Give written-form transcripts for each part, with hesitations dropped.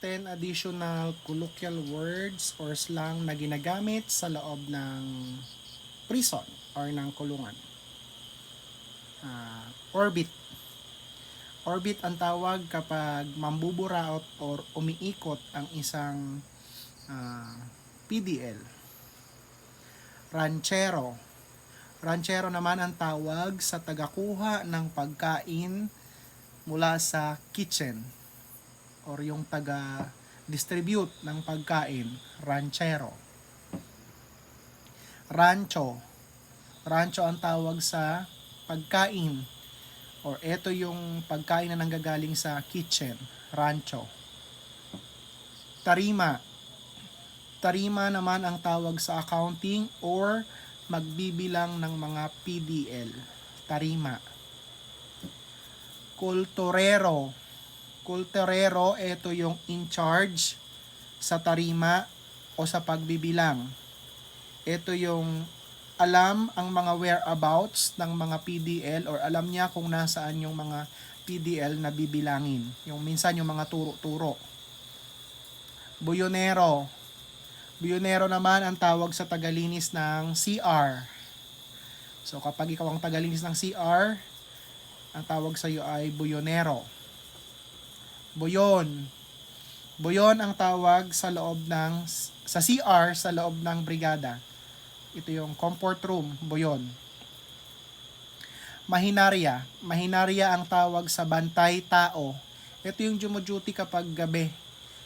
10 additional colloquial words or slang na ginagamit sa loob ng prison or ng kulungan. Orbit. Orbit ang tawag kapag mambuburaot or umiikot ang isang PDL. Ranchero. Ranchero naman ang tawag sa tagakuha ng pagkain mula sa kitchen or yung taga-distribute ng pagkain. Ranchero. Rancho. Rancho ang tawag sa pagkain or ito yung pagkain na nanggagaling sa kitchen. Rancho. Tarima. Tarima naman ang tawag sa accounting or magbibilang ng mga PDL. Tarima. Kulturero. Kulturero, ito yung in charge sa tarima o sa pagbibilang. Ito yung alam ang mga whereabouts ng mga PDL or alam niya kung nasaan yung mga PDL na bibilangin. Yung minsan yung mga turo-turo. Buyonero. Buyonero naman ang tawag sa tagalinis ng CR. So kapag ikaw ang tagalinis ng CR, ang tawag sa iyo ay buyonero. Buyon. Buyon ang tawag sa loob ng sa CR sa loob ng brigada. Ito yung comfort room, buyon. Mahinarya. Mahinarya ang tawag sa bantay tao. Ito yung duty kapag gabi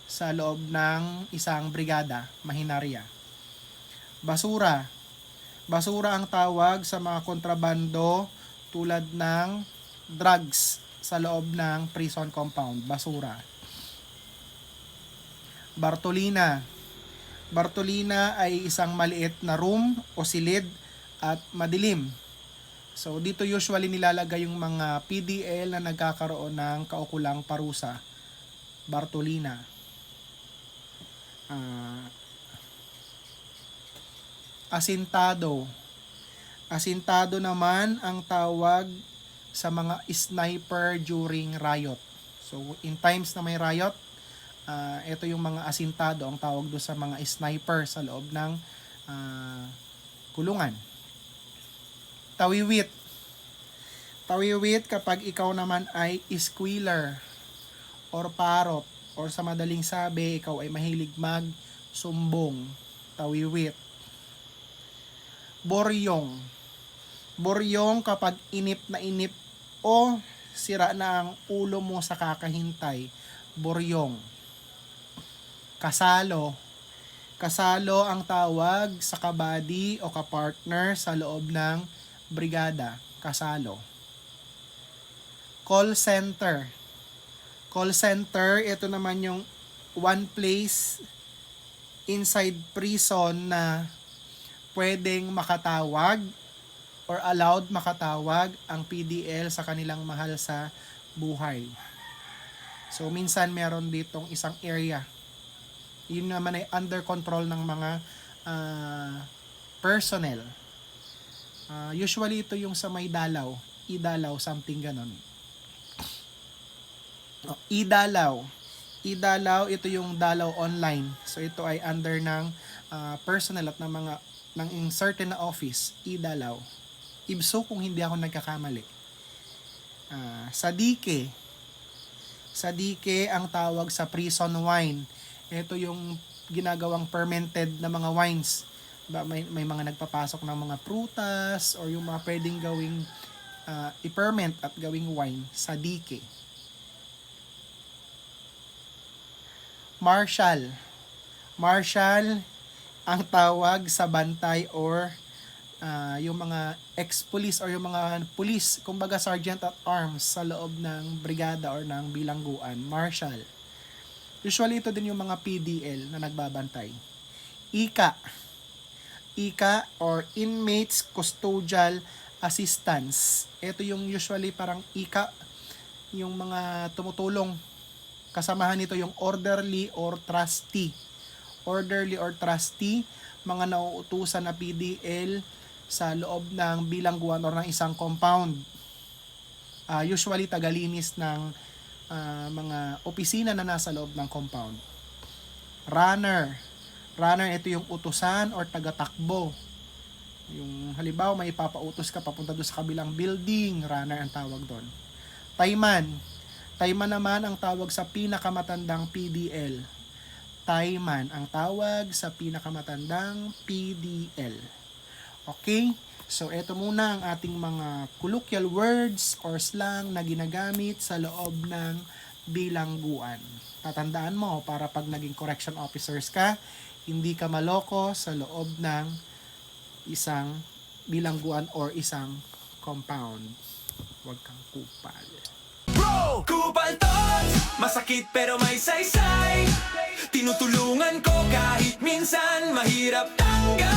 sa loob ng isang brigada, mahinarya. Basura. Basura ang tawag sa mga kontrabando tulad ng drugs sa loob ng prison compound. Basura. Bartolina. Bartolina ay isang maliit na room o silid at madilim. So dito usually nilalagay yung mga PDL na nagkakaroon ng kaukulang parusa. Bartolina. Asintado. Asintado naman ang tawag sa mga sniper during riot. So in times na may riot, ito yung mga asintado ang tawag doon sa mga sniper sa loob ng kulungan. Tawiwit. Tawiwit kapag ikaw naman ay squealer or parrot or sa madaling sabi, ikaw ay mahilig mag-sumbong. Tawiwit. Boryong. Boryong kapag inip na inip o sira na ang ulo mo sa kakahintay. Boryong. Kasalo. Kasalo ang tawag sa kabady o kapartner sa loob ng brigada. Kasalo. Call center. Call center, ito naman yung one place inside prison na pwedeng makatawag or allowed makatawag ang PDL sa kanilang mahal sa buhay. So minsan meron ditong isang area. Yun naman ay under control ng mga personnel. Usually ito yung sa may dalaw, idalaw, something ganon. Idalaw. Idalaw, ito yung dalaw online. So ito ay under ng personnel at ng mga ng certain na office. Idalaw. Ibso kung hindi ako nagkakamali. Sadike. Sadike ang tawag sa prison wine. Ito yung ginagawang fermented na mga wines. May mga nagpapasok ng mga prutas or yung mga pwedeng gawing i-ferment at gawing wine. Sadike. Marshal. Marshal ang tawag sa bantay or yung mga ex-police or yung mga police, kumbaga sergeant at arms sa loob ng brigada or ng bilangguan. Marshal. Usually ito din yung mga PDL na nagbabantay. Ika. Ika or inmates custodial assistance. Ito yung usually parang ika, yung mga tumutulong. Kasamahan nito yung orderly or trustee. Orderly or trustee, mga nauutusan na PDL sa loob ng bilangguan or ng isang compound. Usually tagalinis ng mga opisina na nasa loob ng compound. Runner. Runner, ito yung utusan or tagatakbo. Yung halimbawa may ipapautos ka papunta doon sa kabilang building, runner ang tawag doon. Tayman. Tayman naman ang tawag sa pinakamatandang PDL. Tayman ang tawag sa pinakamatandang PDL. Okay? So, ito muna ang ating mga colloquial words or slang na ginagamit sa loob ng bilangguan. Tatandaan mo para pag naging correction officers ka, hindi ka maloko sa loob ng isang bilangguan or isang compound. Huwag kang kupal. Bro, kupal tot! Masakit pero may saysay. Tinutulungan ko kahit minsan mahirap tanggap.